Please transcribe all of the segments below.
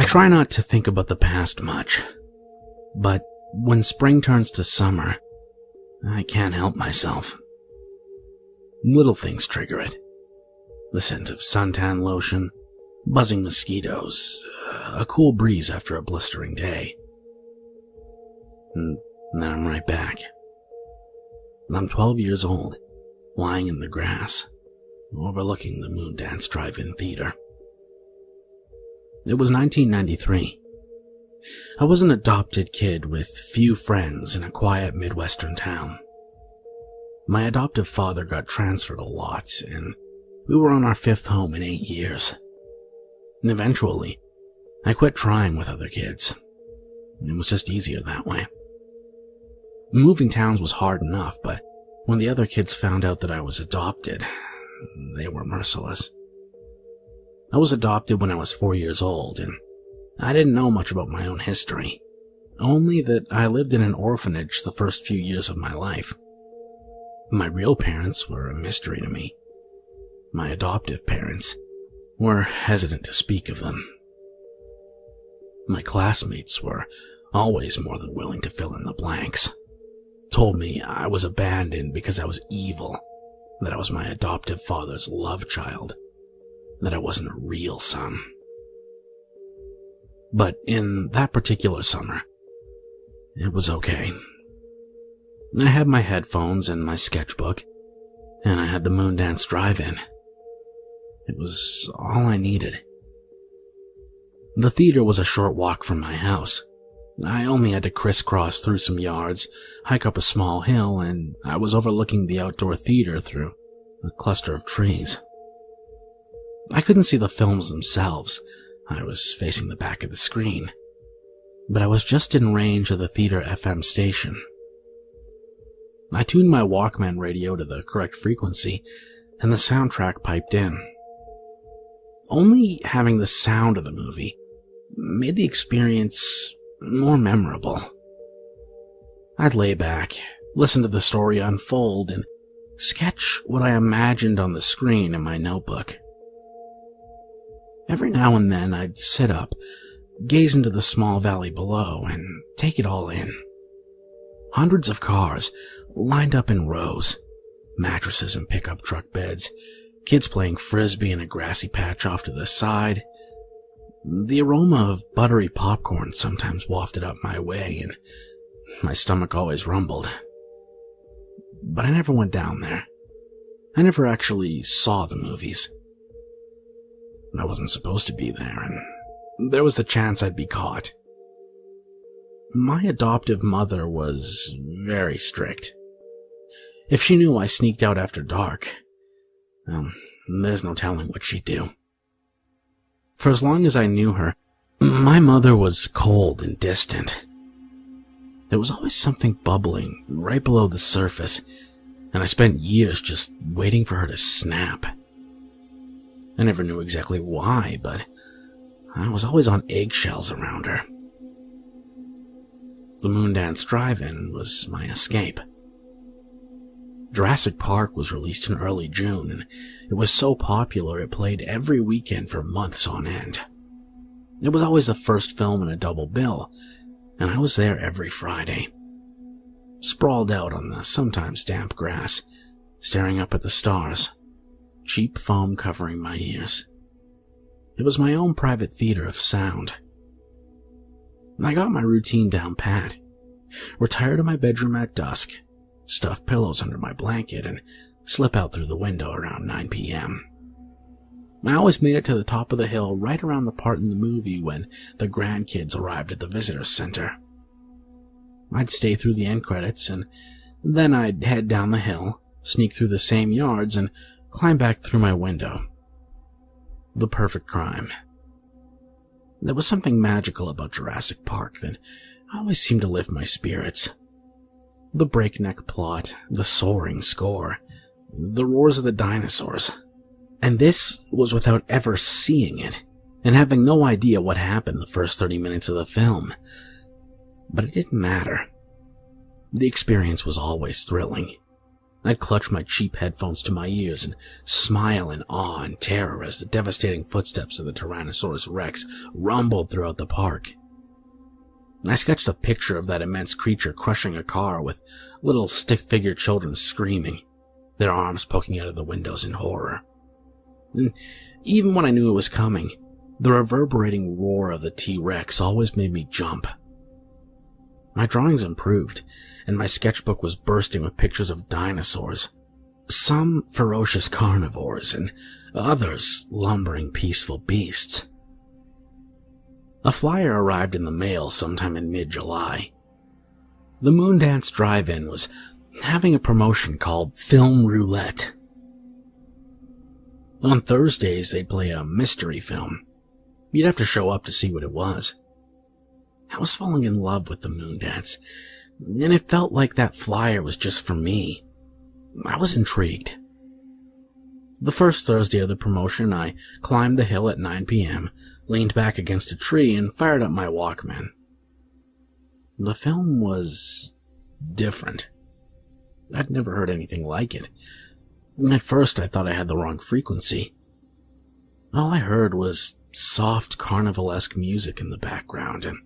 I try not to think about the past much, but when spring turns to summer, I can't help myself. Little things trigger it. The scent of suntan lotion, buzzing mosquitoes, a cool breeze after a blistering day. And then I'm right back. I'm 12 years old, lying in the grass, overlooking the Moondance Drive-In Theater. It was 1993. I was an adopted kid with few friends in a quiet Midwestern town. My adoptive father got transferred a lot, and we were on our 5th home in 8 years. And eventually, I quit trying with other kids. It was just easier that way. Moving towns was hard enough, but when the other kids found out that I was adopted, they were merciless. I was adopted when I was 4 years old, and I didn't know much about my own history, only that I lived in an orphanage the first few years of my life. My real parents were a mystery to me. My adoptive parents were hesitant to speak of them. My classmates were always more than willing to fill in the blanks. Told me I was abandoned because I was evil, that I was my adoptive father's love child, that I wasn't a real son. But in that particular summer, it was okay. I had my headphones and my sketchbook, and I had the Moondance Drive-In. It was all I needed. The theater was a short walk from my house. I only had to crisscross through some yards, hike up a small hill, and I was overlooking the outdoor theater through a cluster of trees. I couldn't see the films themselves. I was facing the back of the screen. But I was just in range of the theater FM station. I tuned my Walkman radio to the correct frequency, and the soundtrack piped in. Only having the sound of the movie made the experience more memorable. I'd lay back, listen to the story unfold, and sketch what I imagined on the screen in my notebook. Every now and then I'd sit up, gaze into the small valley below, and take it all in. Hundreds of cars, lined up in rows, mattresses and pickup truck beds, kids playing frisbee in a grassy patch off to the side. The aroma of buttery popcorn sometimes wafted up my way, and my stomach always rumbled. But I never went down there. I never actually saw the movies. I wasn't supposed to be there, and there was the chance I'd be caught. My adoptive mother was very strict. If she knew I sneaked out after dark, there's no telling what she'd do. For as long as I knew her, my mother was cold and distant. There was always something bubbling right below the surface, and I spent years just waiting for her to snap. I never knew exactly why, but I was always on eggshells around her. The Moondance Drive-In was my escape. Jurassic Park was released in early June, and it was so popular it played every weekend for months on end. It was always the first film in a double bill, and I was there every Friday. Sprawled out on the sometimes damp grass, staring up at the stars, cheap foam covering my ears. It was my own private theater of sound. I got my routine down pat, retire to my bedroom at dusk, stuff pillows under my blanket, and slip out through the window around 9 p.m. I always made it to the top of the hill right around the part in the movie when the grandkids arrived at the visitor center. I'd stay through the end credits, and then I'd head down the hill, sneak through the same yards, and climb back through my window. The perfect crime. There was something magical about Jurassic Park that always seemed to lift my spirits. The breakneck plot, the soaring score, the roars of the dinosaurs. And this was without ever seeing it, and having no idea what happened the first 30 minutes of the film. But it didn't matter. The experience was always thrilling. I'd clutch my cheap headphones to my ears and smile in awe and terror as the devastating footsteps of the Tyrannosaurus Rex rumbled throughout the park. I sketched a picture of that immense creature crushing a car with little stick-figure children screaming, their arms poking out of the windows in horror. And even when I knew it was coming, the reverberating roar of the T-Rex always made me jump. My drawings improved, and my sketchbook was bursting with pictures of dinosaurs, some ferocious carnivores, and others lumbering peaceful beasts. A flyer arrived in the mail sometime in mid-July. The Moondance Drive-In was having a promotion called Film Roulette. On Thursdays, they'd play a mystery film. You'd have to show up to see what it was. I was falling in love with the Moondance, and it felt like that flyer was just for me. I was intrigued. The first Thursday of the promotion, I climbed the hill at 9 p.m., leaned back against a tree, and fired up my Walkman. The film was different. I'd never heard anything like it. At first, I thought I had the wrong frequency. All I heard was soft carnivalesque music in the background and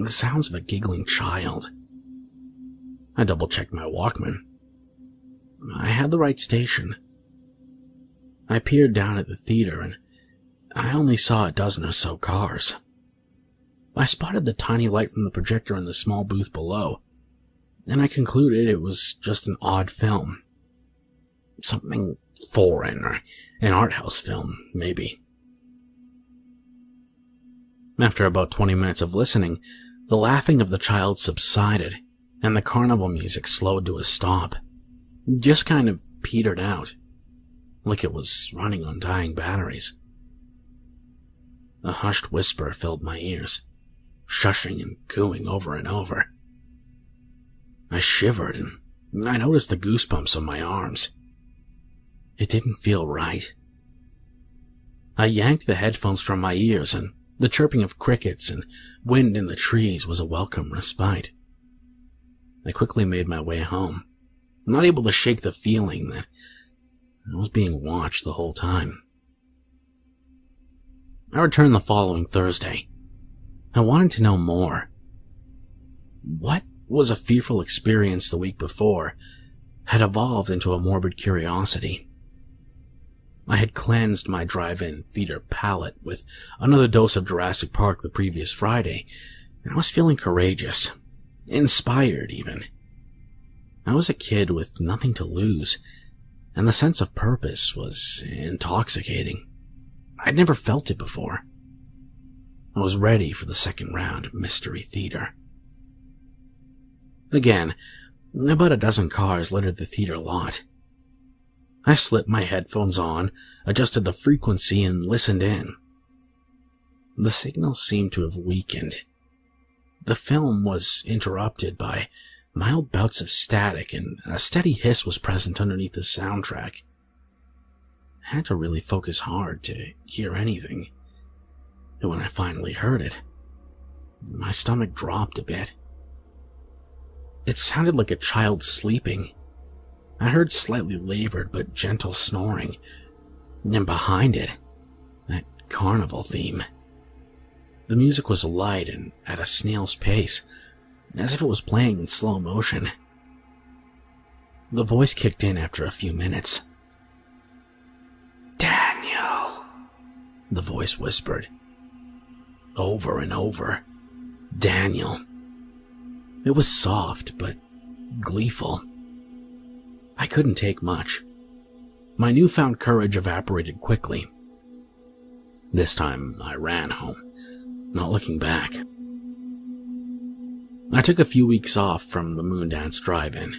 the sounds of a giggling child. I double-checked my Walkman. I had the right station. I peered down at the theater and I only saw a dozen or so cars. I spotted the tiny light from the projector in the small booth below, and I concluded it was just an odd film. Something foreign, or an art house film, maybe. After about 20 minutes of listening, the laughing of the child subsided, and the carnival music slowed to a stop. Just kind of petered out, like it was running on dying batteries. A hushed whisper filled my ears, shushing and cooing over and over. I shivered, and I noticed the goosebumps on my arms. It didn't feel right. I yanked the headphones from my ears, and the chirping of crickets and wind in the trees was a welcome respite. I quickly made my way home, not able to shake the feeling that I was being watched the whole time. I returned the following Thursday. I wanted to know more. What was a fearful experience the week before had evolved into a morbid curiosity. I had cleansed my drive-in theater palate with another dose of Jurassic Park the previous Friday, and I was feeling courageous, inspired even. I was a kid with nothing to lose, and the sense of purpose was intoxicating. I'd never felt it before. I was ready for the second round of Mystery Theater. Again, about a dozen cars littered the theater lot. I slipped my headphones on, adjusted the frequency, and listened in. The signal seemed to have weakened. The film was interrupted by mild bouts of static, and a steady hiss was present underneath the soundtrack. I had to really focus hard to hear anything. And when I finally heard it, my stomach dropped a bit. It sounded like a child sleeping. I heard slightly labored but gentle snoring, and behind it, that carnival theme. The music was light and at a snail's pace, as if it was playing in slow motion. The voice kicked in after a few minutes. "Daniel," the voice whispered. Over and over. Daniel. It was soft, but gleeful. I couldn't take much. My newfound courage evaporated quickly. This time, I ran home, not looking back. I took a few weeks off from the Moondance Drive-In.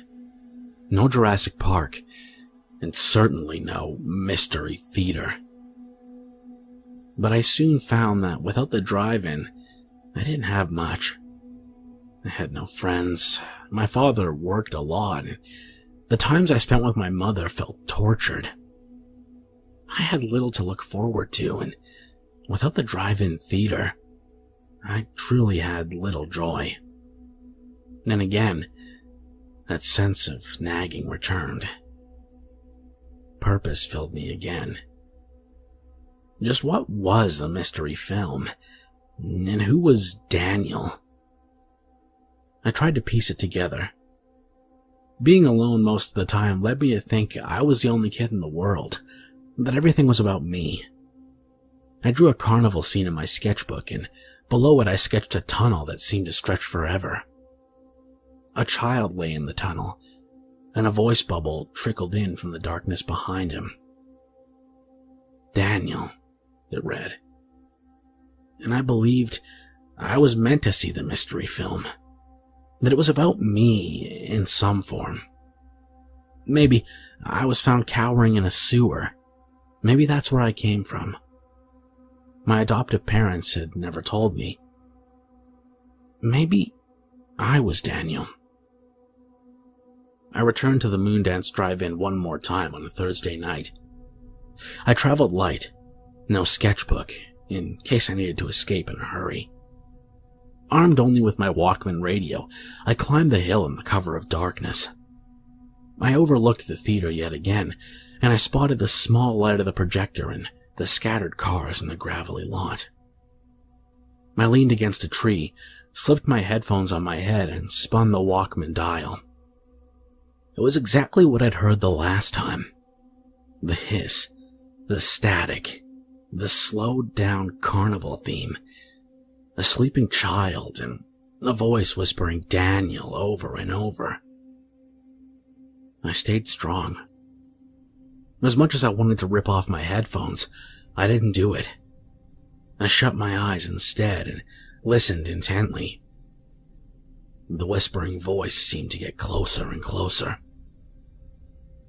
No Jurassic Park, and certainly no Mystery Theater. But I soon found that without the drive-in, I didn't have much. I had no friends. My father worked a lot, and the times I spent with my mother felt tortured. I had little to look forward to, and without the drive-in theater, I truly had little joy. And again, That sense of nagging returned. Purpose filled me again. Just what was the mystery film? And who was Daniel? I tried to piece it together. Being alone most of the time led me to think I was the only kid in the world, that everything was about me. I drew a carnival scene in my sketchbook, and below it I sketched a tunnel that seemed to stretch forever. A child lay in the tunnel, and a voice bubble trickled in from the darkness behind him. Daniel, it read. And I believed I was meant to see the mystery film, that it was about me in some form. Maybe I was found cowering in a sewer. Maybe that's where I came from. My adoptive parents had never told me. Maybe I was Daniel. I returned to the Moondance Drive-In one more time on a Thursday night. I traveled light, no sketchbook, in case I needed to escape in a hurry. Armed only with my Walkman radio, I climbed the hill in the cover of darkness. I overlooked the theater yet again, and I spotted the small light of the projector and the scattered cars in the gravelly lot. I leaned against a tree, slipped my headphones on my head, and spun the Walkman dial. It was exactly what I'd heard the last time. The hiss, the static, the slowed-down carnival theme, a sleeping child, and a voice whispering Daniel over and over. I stayed strong. As much as I wanted to rip off my headphones, I didn't do it. I shut my eyes instead and listened intently. The whispering voice seemed to get closer and closer.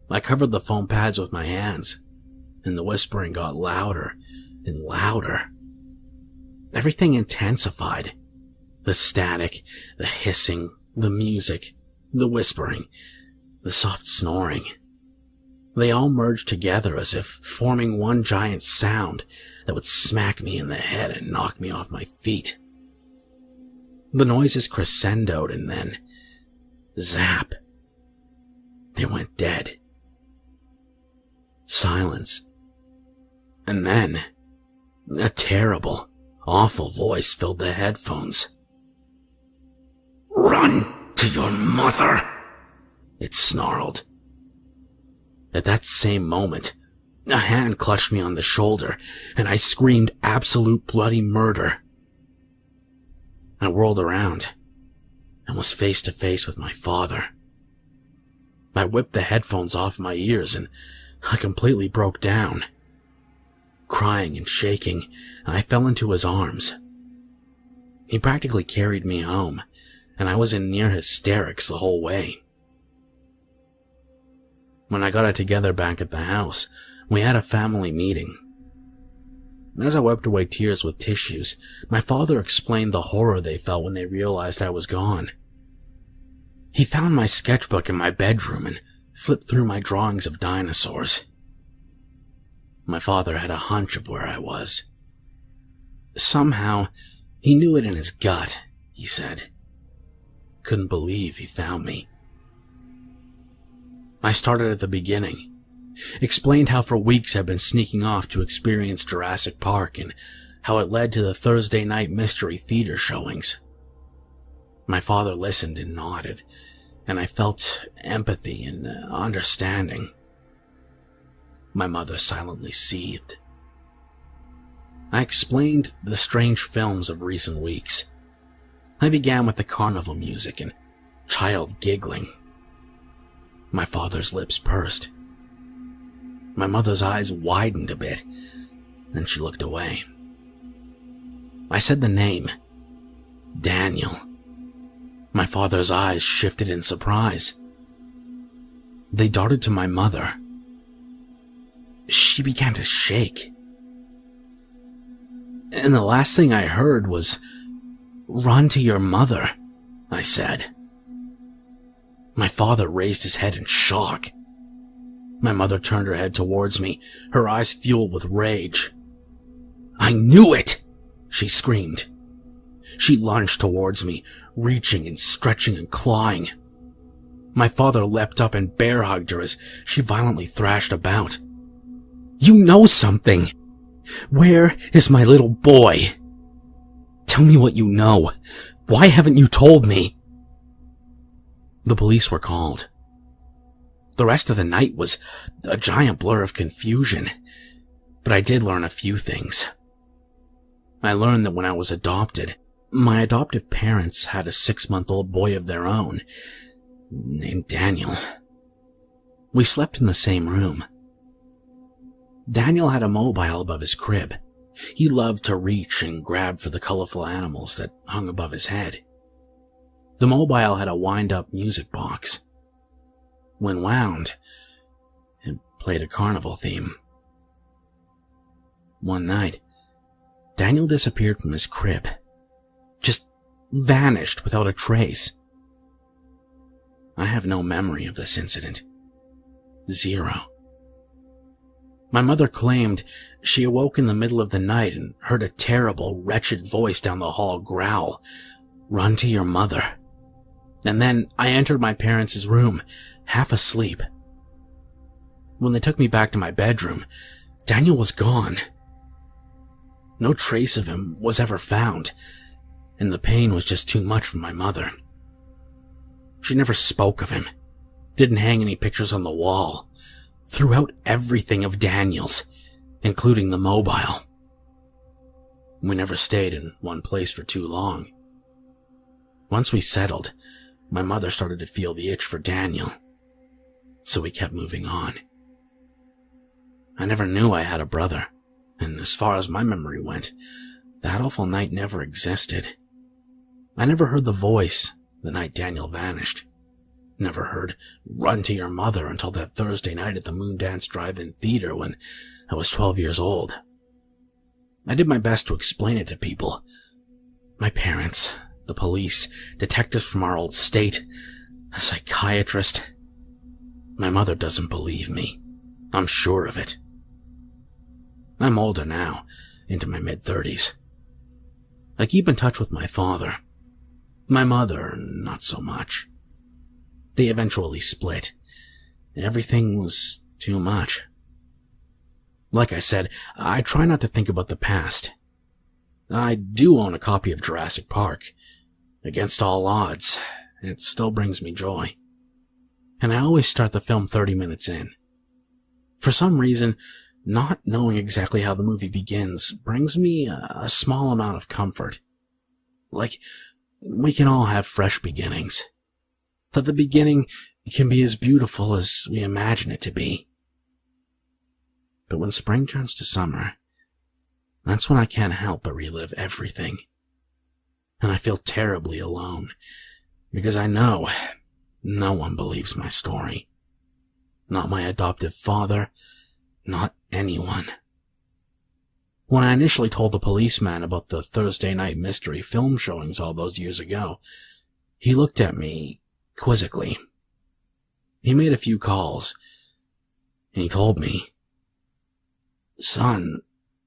I covered the foam pads with my hands, and the whispering got louder and louder. Everything intensified. The static, the hissing, the music, the whispering, the soft snoring. They all merged together as if forming one giant sound that would smack me in the head and knock me off my feet. The noises crescendoed and then, zap, they went dead. Silence. And then, a terrible, awful voice filled the headphones. "Run to your mother," it snarled. At that same moment, a hand clutched me on the shoulder, and I screamed absolute bloody murder. I whirled around and was face to face with my father. I whipped the headphones off my ears and I completely broke down. Crying and shaking, I fell into his arms. He practically carried me home, and I was in near hysterics the whole way. When I got it together back at the house, we had a family meeting. As I wiped away tears with tissues, my father explained the horror they felt when they realized I was gone. He found my sketchbook in my bedroom and flipped through my drawings of dinosaurs. My father had a hunch of where I was. Somehow, he knew it in his gut, he said. Couldn't believe he found me. I started at the beginning, explained how for weeks I'd been sneaking off to experience Jurassic Park and how it led to the Thursday night mystery theater showings. My father listened and nodded, and I felt empathy and understanding. My mother silently seethed. I explained the strange films of recent weeks. I began with the carnival music and child giggling. My father's lips pursed. My mother's eyes widened a bit, then she looked away. I said the name, Daniel. My father's eyes shifted in surprise. They darted to my mother. She began to shake. And the last thing I heard was, "Run to your mother," I said. My father raised his head in shock. My mother turned her head towards me, her eyes fueled with rage. "I knew it!" she screamed. She lunged towards me, reaching and stretching and clawing. My father leapt up and bear-hugged her as she violently thrashed about. "You know something! Where is my little boy? Tell me what you know. Why haven't you told me?" The police were called. The rest of the night was a giant blur of confusion, but I did learn a few things. I learned that when I was adopted, my adoptive parents had a 6-month-old boy of their own, named Daniel. We slept in the same room. Daniel had a mobile above his crib. He loved to reach and grab for the colorful animals that hung above his head. The mobile had a wind-up music box. When wound, it played a carnival theme. One night, Daniel disappeared from his crib. Just vanished without a trace. I have no memory of this incident. Zero. My mother claimed she awoke in the middle of the night and heard a terrible, wretched voice down the hall growl, "Run to your mother." And then I entered my parents' room, half asleep. When they took me back to my bedroom, Daniel was gone. No trace of him was ever found, and the pain was just too much for my mother. She never spoke of him, didn't hang any pictures on the wall, threw out everything of Daniel's, including the mobile. We never stayed in one place for too long. Once we settled, my mother started to feel the itch for Daniel, so we kept moving on. I never knew I had a brother, and as far as my memory went, that awful night never existed. I never heard the voice the night Daniel vanished. Never heard "Run to your mother" until that Thursday night at the Moondance Drive-In Theater when I was 12 years old. I did my best to explain it to people. My parents, the police, detectives from our old state, a psychiatrist. My mother doesn't believe me. I'm sure of it. I'm older now, into my mid-30s. I keep in touch with my father. My mother, not so much. They eventually split. Everything was too much. Like I said, I try not to think about the past. I do own a copy of Jurassic Park. Against all odds, it still brings me joy. And I always start the film 30 minutes in. For some reason, not knowing exactly how the movie begins brings me a small amount of comfort. Like, we can all have fresh beginnings. That the beginning can be as beautiful as we imagine it to be. But when spring turns to summer, that's when I can't help but relive everything. And I feel terribly alone, because I know no one believes my story. Not my adoptive father, not anyone. When I initially told the policeman about the Thursday night mystery film showings all those years ago, he looked at me quizzically. He made a few calls, and he told me, "Son,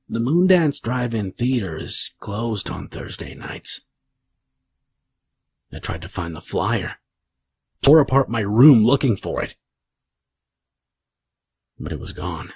the Moondance Drive-In Theater is closed on Thursday nights." I tried to find the flyer, tore apart my room looking for it, but it was gone.